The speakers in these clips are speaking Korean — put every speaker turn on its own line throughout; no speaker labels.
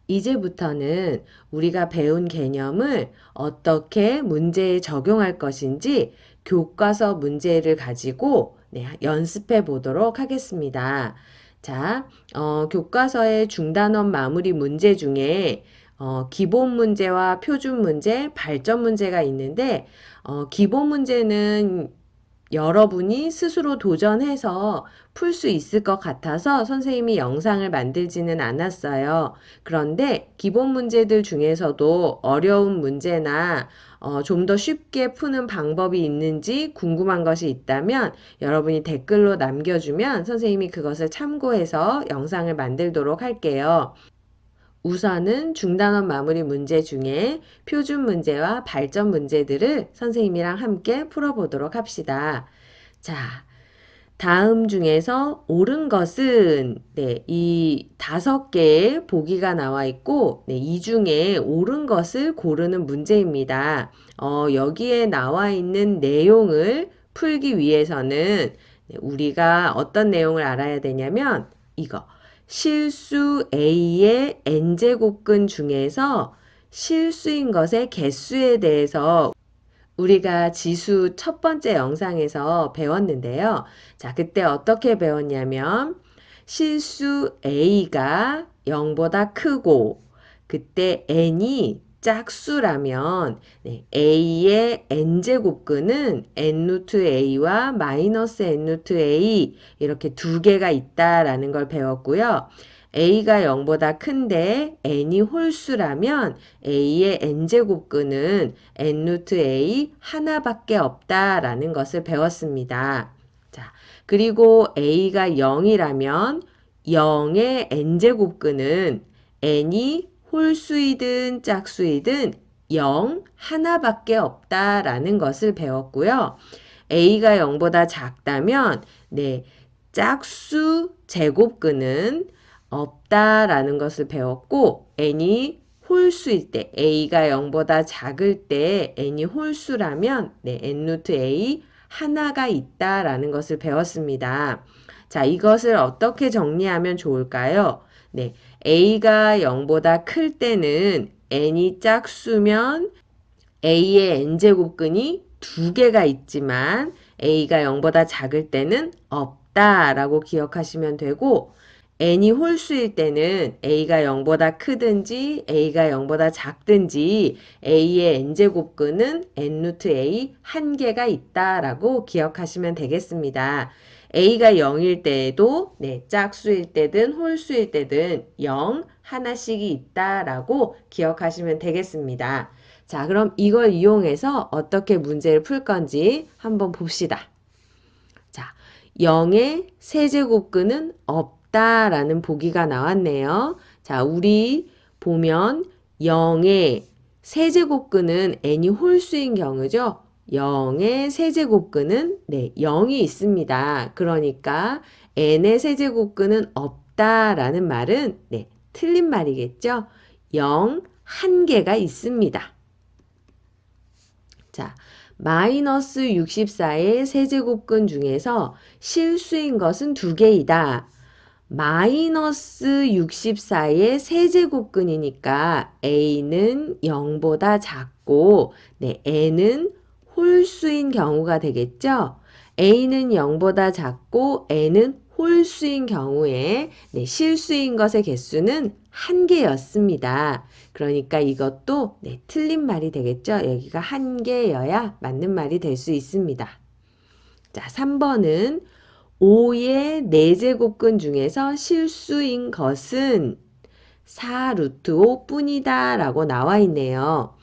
이제부터는 우리가 배운 개념을 어떻게 문제에 적용할 것인지 교과서 문제를 가지고 연습해 보도록 하겠습니다. 자, 교과서의 중단원 마무리 문제 중에 기본 문제와 표준 문제, 발전 문제가 있는데 기본 문제는 여러분이 스스로 도전해서 풀 수 있을 것 같아서 선생님이 영상을 만들지는 않았어요. 그런데 기본 문제들 중에서도 어려운 문제나 좀 더 쉽게 푸는 방법이 있는지 궁금한 것이 있다면 여러분이 댓글로 남겨주면 선생님이 그것을 참고해서 영상을 만들도록 할게요. 우선은 중단원 마무리 문제 중에 표준 문제와 발전 문제들을 선생님이랑 함께 풀어보도록 합시다. 자, 다음 중에서 옳은 것은 이 5개의 보기가 나와 있고 이 중에 옳은 것을 고르는 문제입니다. 여기에 나와 있는 내용을 풀기 위해서는 우리가 어떤 내용을 알아야 되냐면 이거 실수 A의 n제곱근 중에서 실수인 것의 개수에 대해서 우리가 지수 첫 번째 영상에서 배웠는데요. 자, 그때 어떻게 배웠냐면 실수 A가 0보다 크고 그때 n이 짝수라면 A의 n제곱근은 n루트 A와 마이너스 n루트 A 이렇게 두 개가 있다라는 걸 배웠고요. A가 0보다 큰데 n이 홀수라면 A의 n제곱근은 n루트 A 하나밖에 없다라는 것을 배웠습니다. 자, 그리고 A가 0이라면 0의 n제곱근은 n이 홀수이든 짝수이든 0 하나밖에 없다라는 것을 배웠고요. A가 0보다 작다면 짝수 제곱근은 없다라는 것을 배웠고 n이 홀수일 때 a가 0보다 작을 때 n이 홀수라면 n루트 a 하나가 있다라는 것을 배웠습니다. 자, 이것을 어떻게 정리하면 좋을까요? a가 0보다 클 때는 n이 짝수면 a의 n제곱근이 두 개가 있지만 a가 0보다 작을 때는 없다라고 기억하시면 되고 n이 홀수일 때는 a가 0보다 크든지 a가 0보다 작든지 a의 n제곱근은 n루트 a 한 개가 있다라고 기억하시면 되겠습니다. a가 0일 때에도 짝수일 때든 홀수일 때든 0 하나씩이 있다라고 기억하시면 되겠습니다. 자, 그럼 이걸 이용해서 어떻게 문제를 풀 건지 한번 봅시다. 자, 0의 세제곱근은 없다라는 보기가 나왔네요. 자, 우리 보면 0의 세제곱근은 n이 홀수인 경우죠. 0의 세제곱근은 0이 있습니다. 그러니까 n의 세제곱근은 없다라는 말은 틀린 말이겠죠. 0 한 개가 있습니다. 자, 마이너스 64의 세제곱근 중에서 실수인 것은 두 개이다. 마이너스 64의 세제곱근이니까 a는 0보다 작고 n은 홀수인 경우가 되겠죠. a는 0보다 작고 n은 홀수인 경우에 실수인 것의 개수는 한 개였습니다. 그러니까 이것도 틀린 말이 되겠죠. 여기가 한 개여야 맞는 말이 될 수 있습니다. 자, 3번은 5의 4제곱근 중에서 실수인 것은 4루트 5 뿐이다 라고 나와 있네요.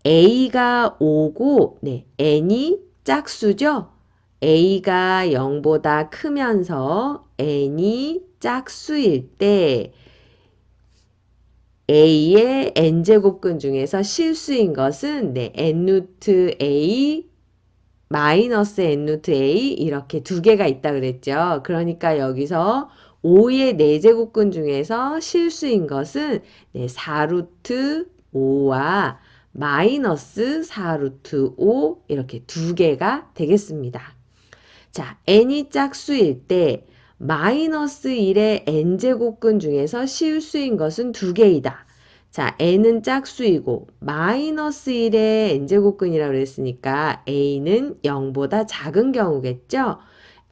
a가 5고 n이 짝수죠. a가 0보다 크면서 n이 짝수일 때 a의 n제곱근 중에서 실수인 것은 n루트 a 마이너스 n루트 a 이렇게 두 개가 있다 그랬죠. 그러니까 여기서 5의 4제곱근 중에서 실수인 것은 4루트 5와 마이너스 4루트 5 이렇게 두 개가 되겠습니다. 자, n이 짝수일 때 마이너스 1의 n제곱근 중에서 실수인 것은 두 개이다. 자, n은 짝수이고 마이너스 1의 n제곱근이라고 그랬으니까 a는 0보다 작은 경우겠죠?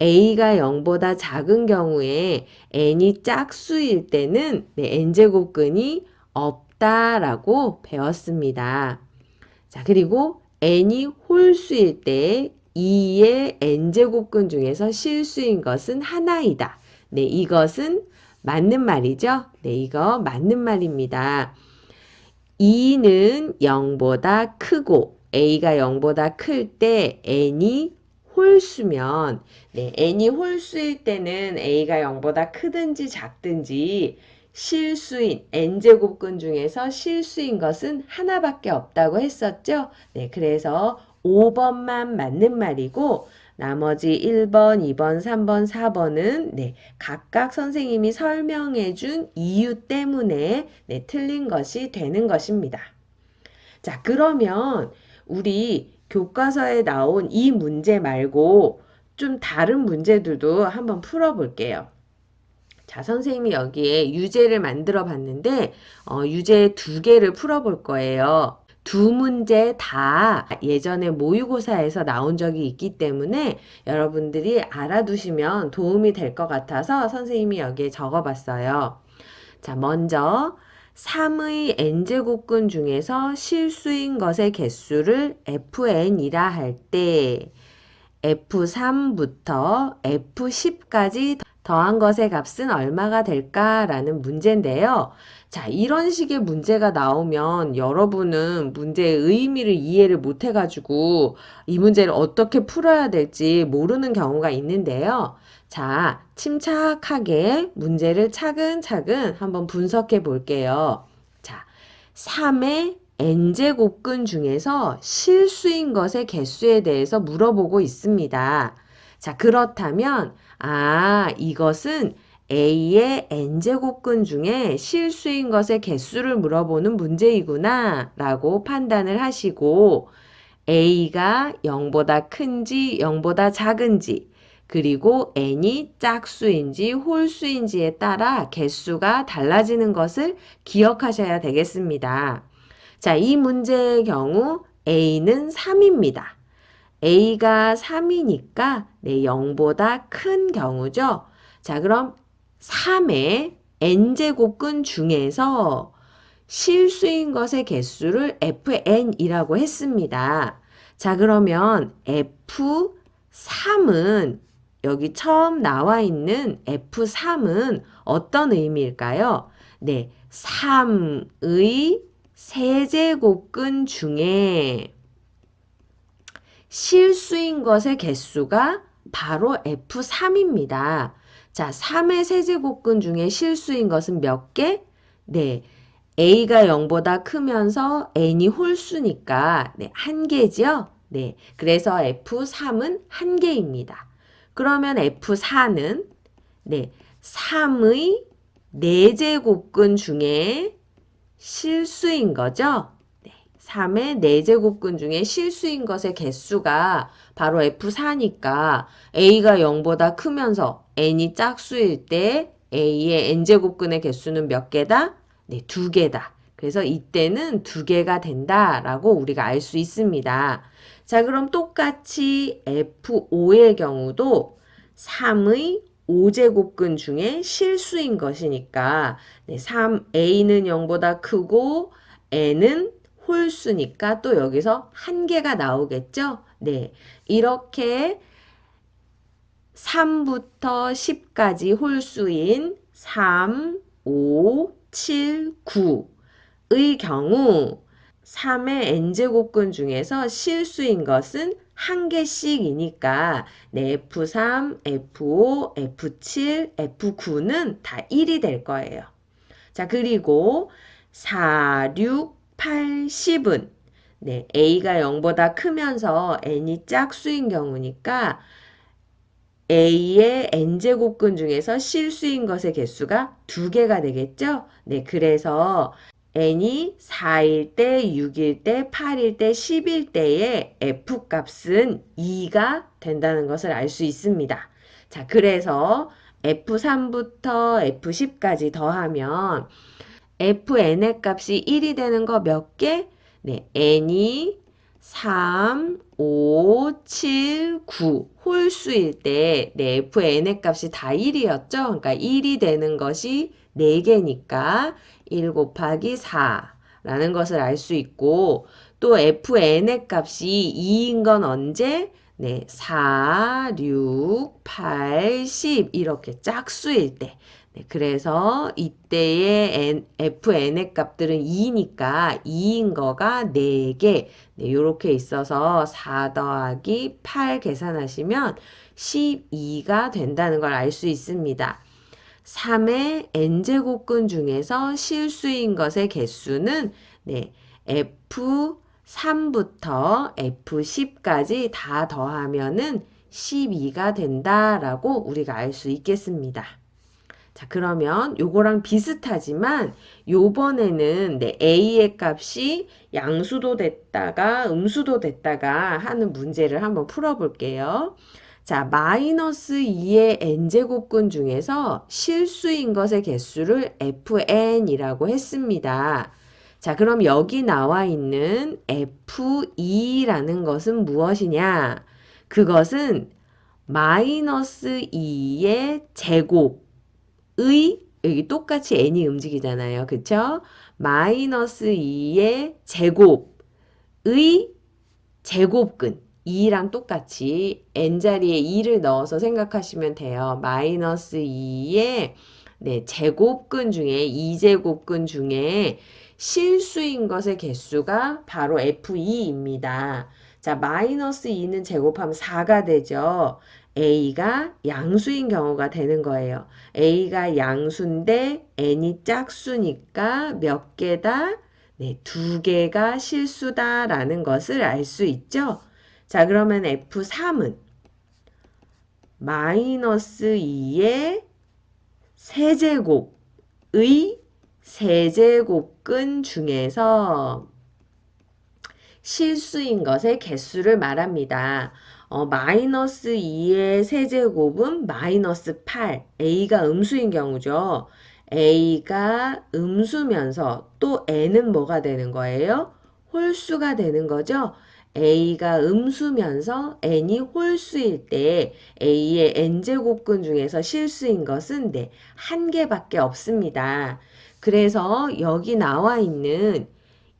a가 0보다 작은 경우에 n이 짝수일 때는 n제곱근이 없다라고 배웠습니다. 자, 그리고 n이 홀수일 때 2의 n제곱근 중에서 실수인 것은 하나이다. 네, 이것은 맞는 말이죠? 네, 이거 맞는 말입니다. 2는 0보다 크고 a가 0보다 클 때 n이 홀수면 n이 홀수일 때는 a가 0보다 크든지 작든지 실수인 n제곱근 중에서 실수인 것은 하나밖에 없다고 했었죠. 그래서 5번만 맞는 말이고 나머지 1번, 2번, 3번, 4번은 각각 선생님이 설명해 준 이유 때문에 틀린 것이 되는 것입니다. 자, 그러면 우리 교과서에 나온 이 문제 말고 좀 다른 문제들도 한번 풀어볼게요. 자, 선생님이 여기에 유제를 만들어 봤는데 유제 2개를 풀어볼 거예요. 두 문제 다 예전에 모의고사에서 나온 적이 있기 때문에 여러분들이 알아두시면 도움이 될 것 같아서 선생님이 여기에 적어봤어요. 자, 먼저 3의 n제곱근 중에서 실수인 것의 개수를 fn이라 할 때 f3부터 f10까지 더한 것의 값은 얼마가 될까라는 문제인데요. 자, 이런 식의 문제가 나오면 여러분은 문제의 의미를 이해를 못 해가지고 이 문제를 어떻게 풀어야 될지 모르는 경우가 있는데요. 자, 침착하게 문제를 차근차근 한번 분석해 볼게요. 자, 3의 n제곱근 중에서 실수인 것의 개수에 대해서 물어보고 있습니다. 자, 그렇다면 이것은 a의 n제곱근 중에 실수인 것의 개수를 물어보는 문제이구나 라고 판단을 하시고 a가 0보다 큰지 0보다 작은지 그리고 n이 짝수인지 홀수인지에 따라 개수가 달라지는 것을 기억하셔야 되겠습니다. 자, 이 문제의 경우 a는 3입니다. a가 3이니까 0보다 큰 경우죠. 자, 그럼 3의 n제곱근 중에서 실수인 것의 개수를 fn이라고 했습니다. 자, 그러면 f3은 여기 처음 나와 있는 f3은 어떤 의미일까요? 3의 세제곱근 중에 실수인 것의 개수가 바로 f3입니다. 자, 3의 세제곱근 중에 실수인 것은 몇 개? a가 0보다 크면서 n이 홀수니까 1개죠? 그래서 f3은 1개입니다. 그러면 f4는 3의 4제곱근 중에 실수인 거죠? 3의 4제곱근 중에 실수인 것의 개수가 바로 f4니까 a가 0보다 크면서 n이 짝수일 때 a의 n제곱근의 개수는 몇 개다? 2개다. 그래서 이때는 2개가 된다라고 우리가 알 수 있습니다. 자, 그럼 똑같이 f5의 경우도 3의 5제곱근 중에 실수인 것이니까 a는 0보다 크고 n은 홀수니까 또 여기서 1개가 나오겠죠? 이렇게 3부터 10까지 홀수인 3, 5, 7, 9의 경우 3의 n제곱근 중에서 실수인 것은 1개씩이니까 F3, F5, F7, F9는 다 1이 될 거예요. 자, 그리고 4, 6, 8, 10은 a가 0보다 크면서 n이 짝수인 경우니까 a의 n제곱근 중에서 실수인 것의 개수가 2개가 되겠죠? 그래서 n이 4일 때, 6일 때, 8일 때, 10일 때의 f값은 2가 된다는 것을 알 수 있습니다. 자, 그래서 F3부터 F10까지 더하면 fn의 값이 1이 되는 거 몇 개? 네, n이 3, 5, 7, 9 홀수일 때 네, fn의 값이 다 1이었죠? 그러니까 1이 되는 것이 4개니까 1 곱하기 4라는 것을 알 수 있고 또 fn의 값이 2인 건 언제? 네, 4, 6, 8, 10 이렇게 짝수일 때 네, 그래서 이때의 fn의 값들은 2니까 2인 거가 4개. 네, 이렇게 있어서 4 더하기 8 계산하시면 12가 된다는 걸 알 수 있습니다. 3의 n제곱근 중에서 실수인 것의 개수는 네, f3부터 f10까지 다 더하면은 12가 된다라고 우리가 알 수 있겠습니다. 자, 그러면 요거랑 비슷하지만 요번에는 네, a의 값이 양수도 됐다가 음수도 됐다가 하는 문제를 한번 풀어볼게요. 자, 마이너스 2의 n제곱근 중에서 실수인 것의 개수를 fn이라고 했습니다. 자, 그럼 여기 나와 있는 f2라는 것은 무엇이냐? 그것은 마이너스 2의 제곱 여기 똑같이 n이 움직이잖아요. 그쵸? 마이너스 2의 제곱의 제곱근 2랑 똑같이 n자리에 2를 넣어서 생각하시면 돼요. 마이너스 2의 네, 제곱근 중에 2제곱근 중에 실수인 것의 개수가 바로 f2입니다. 자, 마이너스 2는 제곱하면 4가 되죠. a가 양수인 경우가 되는 거예요. a가 양수인데 n이 짝수니까 몇 개다? 네, 2개가 실수다라는 것을 알 수 있죠. 자, 그러면 F3은 마이너스 2의 세제곱의 세제곱근 중에서 실수인 것의 개수를 말합니다. 마이너스 2의 세제곱은 마이너스 8, a가 음수인 경우죠. a가 음수면서 또 n은 뭐가 되는 거예요? 홀수가 되는 거죠. a가 음수면서 n이 홀수일 때 a의 n제곱근 중에서 실수인 것은 네, 한 개밖에 없습니다. 그래서 여기 나와 있는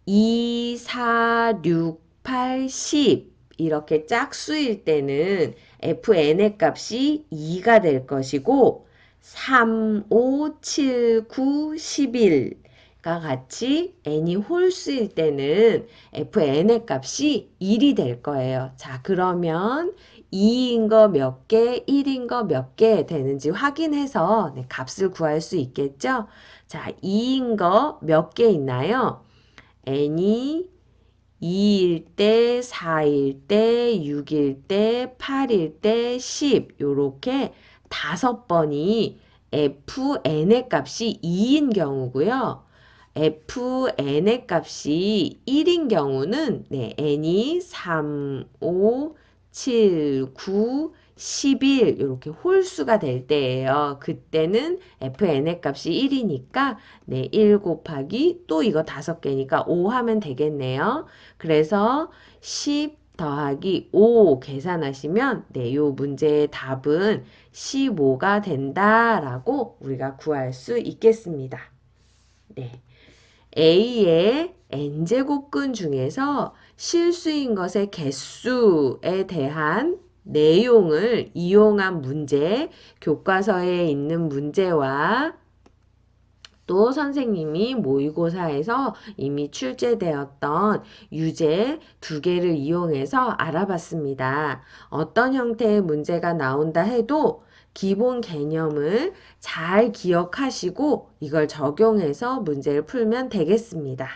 2, 4, 6, 8, 10 이렇게 짝수일 때는 fn의 값이 2가 될 것이고 3, 5, 7, 9, 11가 같이 n이 홀수일 때는 fn의 값이 1이 될 거예요. 자, 그러면 2인 거 몇 개, 1인 거 몇 개 되는지 확인해서 네, 값을 구할 수 있겠죠? 자, 2인 거 몇 개 있나요? n이 2일 때, 4일 때, 6일 때, 8일 때, 10 요렇게 5번이 fn의 값이 2인 경우고요. fn의 값이 1인 경우는 네, n이 3, 5, 7, 9, 11 이렇게 홀수가 될 때예요. 그때는 fn의 값이 1이니까 네, 1 곱하기 또 이거 5개니까 5 하면 되겠네요. 그래서 10 더하기 5 계산하시면 네, 요 문제의 답은 15가 된다라고 우리가 구할 수 있겠습니다. 네. A의 n제곱근 중에서 실수인 것의 개수에 대한 내용을 이용한 문제, 교과서에 있는 문제와 또 선생님이 모의고사에서 이미 출제되었던 유제 2개를 이용해서 알아봤습니다. 어떤 형태의 문제가 나온다 해도 기본 개념을 잘 기억하시고 이걸 적용해서 문제를 풀면 되겠습니다.